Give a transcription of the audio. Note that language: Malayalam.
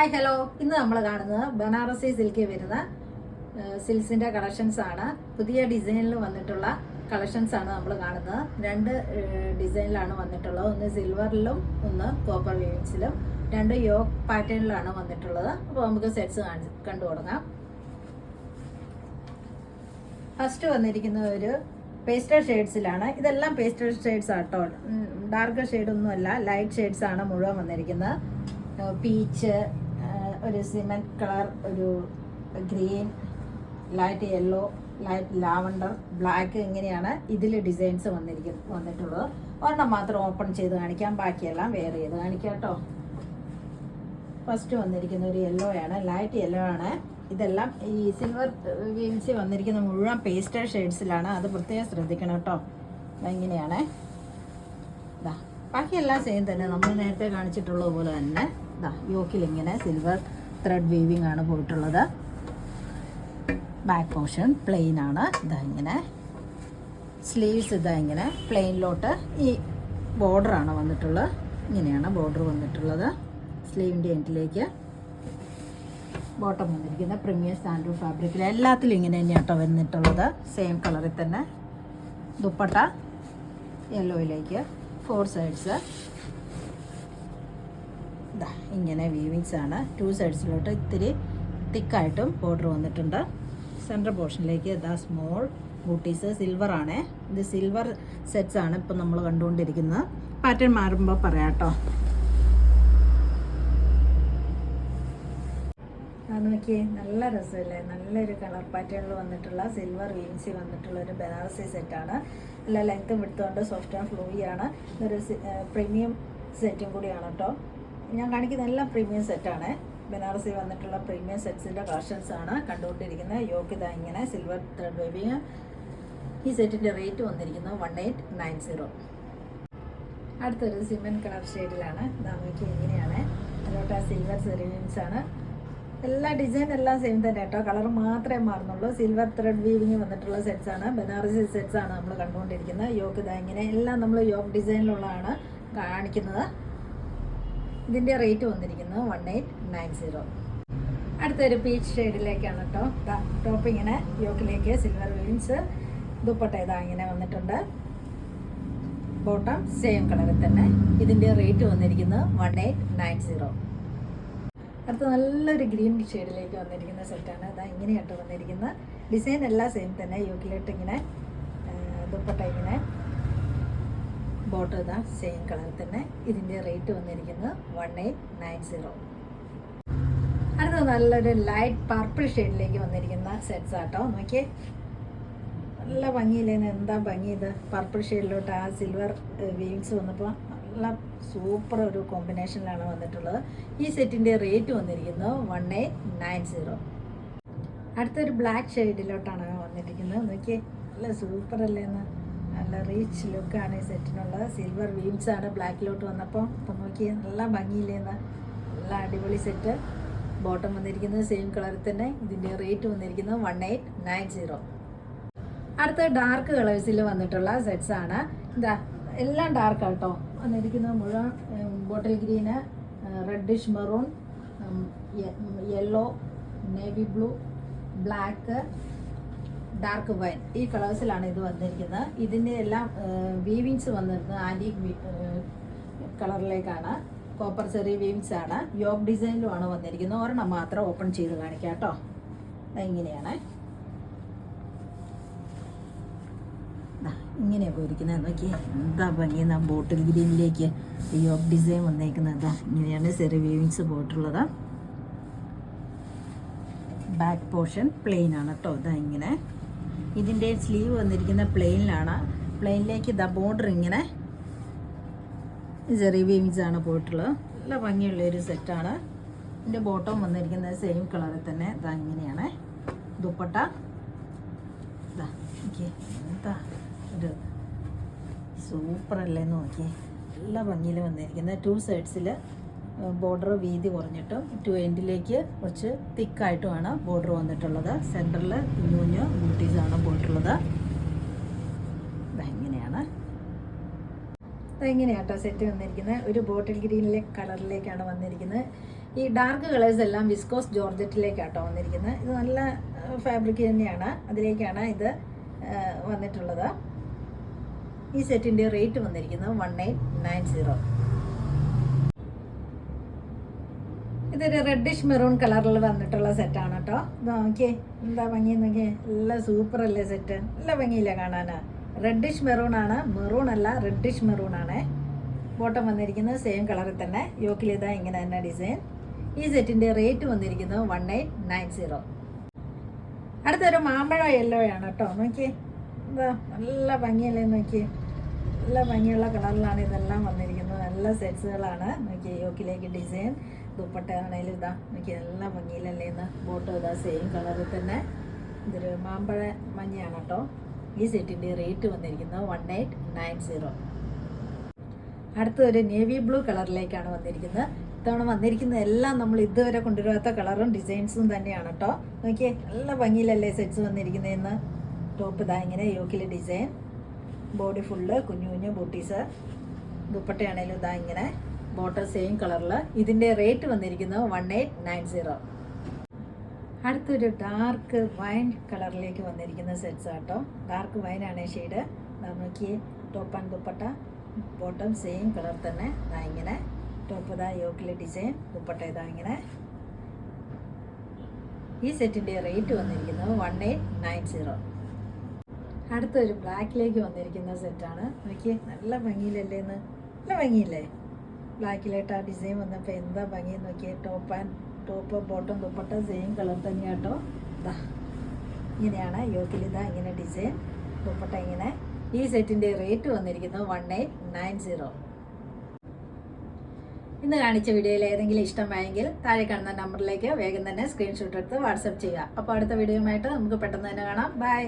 Hi hello. ഇന്ന് നമ്മൾ കാണുന്നത് ബനാറസി സിൽക്കിൽ വരുന്ന സിൽസിന്റെ കളക്ഷൻസ് ആണ്. പുതിയ ഡിസൈനിൽ വന്നിട്ടുള്ള കളക്ഷൻസ് ആണ് നമ്മൾ കാണുന്നത്. രണ്ട് ഡിസൈനിലാണ് വന്നിട്ടുള്ളത്. ഒന്ന് സിൽവറിലും ഒന്ന് കോപ്പർ വീവിങ്സിലും. രണ്ട് യോക്ക് പാറ്റേണിലാണ് വന്നിട്ടുള്ളത്. അപ്പോൾ നമുക്ക് സെറ്റ്സ് കണ്ടു തുടങ്ങാം. ഫസ്റ്റ് വന്നിരിക്കുന്ന ഒരു പേസ്റ്റൽ ഷെയ്ഡ്സിലാണ്. ഇതെല്ലാം പേസ്റ്റൽ ഷെയ്ഡ്സ് ആട്ടോ, ഡാർക്ക് ഷെയ്ഡൊന്നുമല്ല, ലൈറ്റ് ഷെയ്ഡ്സ് ആണ് മുഴുവൻ വന്നിരിക്കുന്നത്. പീച്ച്, ഒരു സിമെന്റ് കളർ, ഒരു green, light yellow, light lavender, black, ഇങ്ങനെയാണ് ഇതിൽ ഡിസൈൻസ് വന്നിട്ടുള്ളത്. ഒരെണ്ണം മാത്രം ഓപ്പൺ ചെയ്ത് കാണിക്കാം, ബാക്കിയെല്ലാം വെയർ ചെയ്ത് കാണിക്കാം കേട്ടോ. ഫസ്റ്റ് വന്നിരിക്കുന്ന ഒരു യെല്ലോ ആണ്, ലൈറ്റ് യെല്ലോ ആണ്. ഇതെല്ലാം ഈ സിൽവർ വീവിങ്സ് വന്നിരിക്കുന്ന മുഴുവൻ പേസ്റ്റൽ ഷെയ്ഡ്സിലാണ്. അത് പ്രത്യേകം ശ്രദ്ധിക്കണം കേട്ടോ. ഇങ്ങനെയാണ്. ഇതാ ബാക്കിയെല്ലാം സെയിം തന്നെ, നമ്മൾ നേരത്തെ കാണിച്ചിട്ടുള്ളത് പോലെ തന്നെ. ഇതാ യോക്കിൽ ഇങ്ങനെ സിൽവർ ത്രെഡ് വീവിങ് ആണ് പോയിട്ടുള്ളത്. ബാക്ക് പോർഷൻ പ്ലെയിൻ ആണ്. ഇതാ ഇങ്ങനെ സ്ലീവ്സ് ഇതാ ഇങ്ങനെ പ്ലെയിനിലോട്ട് ഈ ബോർഡറാണ് വന്നിട്ടുള്ളത്. ഇങ്ങനെയാണ് ബോർഡർ വന്നിട്ടുള്ളത്. സ്ലീവിൻ്റെ എൻഡിലേക്ക് ബോട്ടം വന്നിരിക്കുന്ന പ്രീമിയം സാൻഡൂൺ ഫാബ്രിക്കിൽ എല്ലാത്തിലും ഇങ്ങനെ തന്നെയാട്ടോ വന്നിട്ടുള്ളത്. സെയിം കളറിൽ തന്നെ. ദുപ്പട്ട യെല്ലോയിലേക്ക് 4 സൈഡ്സ് ഇതാ ഇങ്ങനെ വീവിങ്സ് ആണ്. 2 സൈഡ്സിലോട്ട് ഇത്തിരി തിക്കായിട്ടും ബോർഡർ വന്നിട്ടുണ്ട്. സെൻട്രൽ പോർഷനിലേക്ക് ഇതാ സ്മോൾ ബൂട്ടീസ്. സിൽവർ ആണ് ഇത്. സിൽവർ സെറ്റ്സ് ആണ് ഇപ്പം നമ്മൾ കണ്ടുകൊണ്ടിരിക്കുന്നത്. പാറ്റേൺ മാറുമ്പോൾ പറയാം കേട്ടോ. നോക്കിയേ, നല്ല രസമല്ലേ? നല്ലൊരു കളർ പാറ്റേണിൽ വന്നിട്ടുള്ള സിൽവർ വീവിങ്സ് വന്നിട്ടുള്ള ഒരു ബനാറസി സെറ്റാണ്. എല്ലാ ലെങ്ത്തും വിടുത്തുകൊണ്ട് സോഫ്റ്റ് ആൻഡ് ഫ്ലൂയി ആണ്. ഇതൊരു പ്രീമിയം സെറ്റും കൂടിയാണ് കേട്ടോ. ഞാൻ കാണിക്കുന്ന എല്ലാം പ്രീമിയം സെറ്റാണ്. ബനാറസി വന്നിട്ടുള്ള പ്രീമിയം സെറ്റ്സിൻ്റെ കളക്ഷൻസ് ആണ് കണ്ടുകൊണ്ടിരിക്കുന്നത്. യോക്ക് ഇതാ ഇങ്ങനെ സിൽവർ ത്രെഡ് വേവിങ്. ഈ സെറ്റിൻ്റെ റേറ്റ് വന്നിരിക്കുന്നത് 1890. അടുത്തൊരു സിമെൻറ്റ് കളർ ഷെയ്ഡിലാണ്. ഇതാ നോക്കി ഇങ്ങനെയാണ്. അതിലോട്ട് ആ സിൽവർ സെറിവിങ്സ് ആണ്. എല്ലാ ഡിസൈൻ എല്ലാം സെയിം തന്നെ കേട്ടോ, കളർ മാത്രമേ മാറുന്നുള്ളൂ. സിൽവർ ത്രെഡ് വീവിങ് വന്നിട്ടുള്ള സെറ്റ്സ് ആണ്. ബനാറസി സെറ്റ്സ് ആണ് നമ്മൾ കണ്ടുകൊണ്ടിരിക്കുന്നത്. യോക്ക് ഇതാ ഇങ്ങനെ എല്ലാം നമ്മൾ യോക്ക് ഡിസൈനിലുള്ളതാണ് കാണിക്കുന്നത്. ഇതിൻ്റെ റേറ്റ് വന്നിരിക്കുന്നത് 1890. അടുത്തൊരു പീച്ച് ഷെയ്ഡിലേക്കാണ് കേട്ടോ. ടോപ്പ് ഇങ്ങനെ യോക്കിലേക്ക് സിൽവർ വീവിങ്സ്. ദുപ്പട്ട ഇതാ ഇങ്ങനെ വന്നിട്ടുണ്ട്. ബോട്ടം സെയിം കളറിൽ തന്നെ. ഇതിൻ്റെ റേറ്റ് വന്നിരിക്കുന്നത് 1890. അടുത്ത നല്ലൊരു ഗ്രീൻ ഷെയ്ഡിലേക്ക് വന്നിരിക്കുന്ന സെറ്റാണ്. ഇതാ ഇങ്ങനെയായിട്ട് വന്നിരിക്കുന്ന ഡിസൈൻ എല്ലാം സെയിം തന്നെ. യോക്കിലോട്ട് ഇങ്ങനെ ദുപ്പട്ട ഇങ്ങനെ, ബോട്ടം ഇതാ സെയിം കളറിൽ തന്നെ. ഇതിൻ്റെ റേറ്റ് വന്നിരിക്കുന്നത് 1890. അടുത്ത നല്ലൊരു ലൈറ്റ് പർപ്പിൾ ഷെയ്ഡിലേക്ക് വന്നിരിക്കുന്ന സെറ്റ്സ് ആട്ടോ. നോക്കിയേ, നല്ല ഭംഗിയില്ലേന്ന്. എന്താ ഭംഗി ഇത്! പർപ്പിൾ ഷെയ്ഡിലോട്ട് ആ സിൽവർ വീവിങ്സ് വന്നപ്പോൾ നല്ല സൂപ്പർ ഒരു കോമ്പിനേഷനിലാണ് വന്നിട്ടുള്ളത്. ഈ സെറ്റിൻ്റെ റേറ്റ് വന്നിരിക്കുന്നത് 1890. അടുത്തൊരു ബ്ലാക്ക് ഷെയ്ഡിലോട്ടാണ് വന്നിരിക്കുന്നത്. നോക്കിയേ, നല്ല സൂപ്പർ അല്ലേന്ന്. നല്ല റീച്ച് ലുക്കാണ് ഈ സെറ്റിനുള്ളത്. സിൽവർ വീവിങ്സ് ആണ് ബ്ലാക്കിലോട്ട് വന്നപ്പോൾ. അപ്പം നോക്കിയേ, നല്ല ഭംഗിയില്ലേന്ന്. നല്ല അടിപൊളി സെറ്റ്. ബോട്ടം വന്നിരിക്കുന്നത് സെയിം കളറിൽ തന്നെ. ഇതിൻ്റെ റേറ്റ് വന്നിരിക്കുന്നത് 1890. അടുത്ത ഡാർക്ക് കളേഴ്സിൽ വന്നിട്ടുള്ള സെറ്റ്സ് ആണ്. ഇതാ എല്ലാം ഡാർക്ക് ആട്ടോ വന്നിരിക്കുന്നത്. മുഴുവൻ ബോട്ടിൽ green, reddish maroon, yellow, navy blue, black, dark wine, ഈ കളേഴ്സിലാണ് ഇത് വന്നിരിക്കുന്നത്. ഇതിൻ്റെ എല്ലാം വീവിങ്സ് വന്നിരിക്കുന്നത് ആൻറ്റീക് കളറിലേക്കാണ്. കോപ്പർ ചെറിയ വീവിങ്സ് ആണ്. യോക്ക് ഡിസൈനിലുമാണ് വന്നിരിക്കുന്നത്. ഒരെണ്ണം മാത്രം ഓപ്പൺ ചെയ്ത് കാണിക്കാം കേട്ടോ. ഇങ്ങനെയാണ്. ഇങ്ങനെയാണ് പോയിരിക്കുന്നത്. നോക്കി എന്താ ഭംഗിയെന്ന്. ആ ബോട്ടിൽ ഗ്രീനിലേക്ക് യോക്ക് ഡിസൈൻ വന്നേക്കുന്നത്. ഇങ്ങനെയാണ് ചെറിയ വീവിങ്സ് പോയിട്ടുള്ളത്. ബാക്ക് പോർഷൻ പ്ലെയിൻ ആണ് കേട്ടോ. ഇതാ ഇങ്ങനെ. ഇതിൻ്റെ സ്ലീവ് വന്നിരിക്കുന്ന പ്ലെയിനിലാണ്. പ്ലെയിനിലേക്ക് ഇതാ ബോർഡർ ഇങ്ങനെ ചെറിയ വീവിങ്സ് ആണ് പോയിട്ടുള്ളത്. നല്ല ഭംഗിയുള്ളൊരു സെറ്റാണ്. ഇതിൻ്റെ ബോട്ടം വന്നിരിക്കുന്നത് സെയിം കളറിൽ തന്നെ. ഇതാ ഇങ്ങനെയാണ്. ദുപ്പട്ട ഇതാ ഓക്കെ. എന്താ ഒരു സൂപ്പർ അല്ലേന്ന് നോക്കിയേ. നല്ല ഭംഗിയിൽ വന്നിരിക്കുന്നത്. 2 സൈഡ്സിൽ ബോർഡർ വീതി കുറഞ്ഞിട്ടും 2 എൻഡിലേക്ക് കുറച്ച് തിക്കായിട്ടുമാണ് ബോർഡർ വന്നിട്ടുള്ളത്. സെൻറ്ററിൽ കുഞ്ഞു ബൂട്ടീസാണ് പോയിട്ടുള്ളത്. ഇങ്ങനെയാണ്. ഇങ്ങനെയാട്ടോ സെറ്റ് വന്നിരിക്കുന്നത്. ഒരു ബോട്ടിൽ ഗ്രീനിലെ കളറിലേക്കാണ് വന്നിരിക്കുന്നത്. ഈ ഡാർക്ക് കളേഴ്സ് എല്ലാം വിസ്കോസ് ജോർജറ്റിലേക്കാട്ടോ വന്നിരിക്കുന്നത്. ഇത് നല്ല ഫാബ്രിക് തന്നെയാണ്, അതിലേക്കാണ് ഇത് വന്നിട്ടുള്ളത്. ഈ സെറ്റിൻ്റെ റേറ്റ് വന്നിരിക്കുന്നത് 1890. ഇതൊരു റെഡിഷ് മെറൂൺ കളറിൽ വന്നിട്ടുള്ള സെറ്റാണ് കേട്ടോ. ഇത് നോക്കിയേ എന്താ ഭംഗി നോക്കിയേ, നല്ല സൂപ്പർ അല്ലേ സെറ്റ്, നല്ല ഭംഗിയില്ല കാണാൻ. റെഡിഷ് മെറൂൺ ആണ്, മെറൂൺ അല്ല റെഡിഷ് മെറൂൺ ആണ്. ബോട്ടം വന്നിരിക്കുന്നത് സെയിം കളറിൽ തന്നെ, യോക്കിൽ ഇതാ ഇങ്ങനെ തന്നെ ഡിസൈൻ. ഈ സെറ്റിൻ്റെ റേറ്റ് വന്നിരിക്കുന്നത് 1890. അടുത്തൊരു മാമ്പഴ യെല്ലോ ആണ് കേട്ടോ. നോക്കിയേ എന്താ നല്ല ഭംഗിയല്ലേ നോക്കിയേ, നല്ല ഭംഗിയുള്ള കളറിലാണ് ഇതെല്ലാം വന്നിരിക്കുന്നത്. നല്ല സെറ്റ്സുകളാണ്. നോക്കിയേ യോക്കിലേക്ക് ഡിസൈൻ, ദുപ്പട്ട ആണെങ്കിലും ഇതാ നോക്കിയേ നല്ല ഭംഗിയിലല്ലേ ഇന്ന്. ബോട്ടം ഇതാ സെയിം കളറിൽ തന്നെ. ഇതൊരു മാമ്പഴ മഞ്ഞയാണ് കേട്ടോ. ഈ സെറ്റിൻ്റെ റേറ്റ് വന്നിരിക്കുന്നത് 1890. അടുത്തൊരു നേവി ബ്ലൂ കളറിലേക്കാണ് വന്നിരിക്കുന്നത്. ഇത്തവണ വന്നിരിക്കുന്ന എല്ലാം നമ്മൾ ഇതുവരെ കൊണ്ടുവരാത്ത കളറും ഡിസൈൻസും തന്നെയാണ് കേട്ടോ. നോക്കിയേ നല്ല ഭംഗിയിലല്ലേ സെറ്റ്സ് വന്നിരിക്കുന്നതെന്ന്. ടോപ്പ് ഇതാ ഇങ്ങനെ യോക്കിലെ ഡിസൈൻ, ബോഡി ഫുള്ള് കുഞ്ഞു കുഞ്ഞു ബൂട്ടീസ്, ദുപ്പട്ടയാണേലും ഇതാ ഇങ്ങനെ, ബോട്ടം സെയിം കളറിൽ. ഇതിൻ്റെ റേറ്റ് വന്നിരിക്കുന്നത് 1890. അടുത്തൊരു ഡാർക്ക് വൈൻ കളറിലേക്ക് വന്നിരിക്കുന്ന സെറ്റ്സ് ആട്ടോ. ഡാർക്ക് വൈനാണ് ഷെയ്ഡ്. നോക്കിയേ top and dupatta, bottom same colour തന്നെ ഇതാ ഇങ്ങനെ. ടോപ്പ് ഇതാ യോക്കിലെ ഡിസൈൻ, ദുപ്പട്ട ഇതാ ഇങ്ങനെ. ഈ സെറ്റിൻ്റെ റേറ്റ് വന്നിരിക്കുന്നത് 1890. അടുത്തൊരു ബ്ലാക്കിലേക്ക് വന്നിരിക്കുന്ന സെറ്റാണ്. നോക്കിയേ നല്ല ഭംഗിയിലല്ലേ എന്ന്, നല്ല ഭംഗിയില്ലേ ബ്ലാക്കിലായിട്ട് ആ ഡിസൈൻ വന്നപ്പോൾ എന്താ ഭംഗി നോക്കിയേ. Top bottom dupatta same colour തന്നെയാട്ടോ. ഇതാ ഇങ്ങനെയാണ് യോക്കിൽ ഇതാ ഇങ്ങനെ ഡിസൈൻ, ദുപ്പട്ട ഇങ്ങനെ. ഈ സെറ്റിൻ്റെ റേറ്റ് വന്നിരിക്കുന്നത് 1890. ഇന്ന് കാണിച്ച വീഡിയോയിൽ ഏതെങ്കിലും ഇഷ്ടമായെങ്കിൽ താഴെ കാണുന്ന നമ്പറിലേക്ക് വേഗം തന്നെ സ്ക്രീൻഷോട്ട് എടുത്ത് വാട്സപ്പ് ചെയ്യുക. അപ്പോൾ അടുത്ത വീഡിയോയുമായിട്ട് നമുക്ക് പെട്ടെന്ന് തന്നെ കാണാം. ബൈ.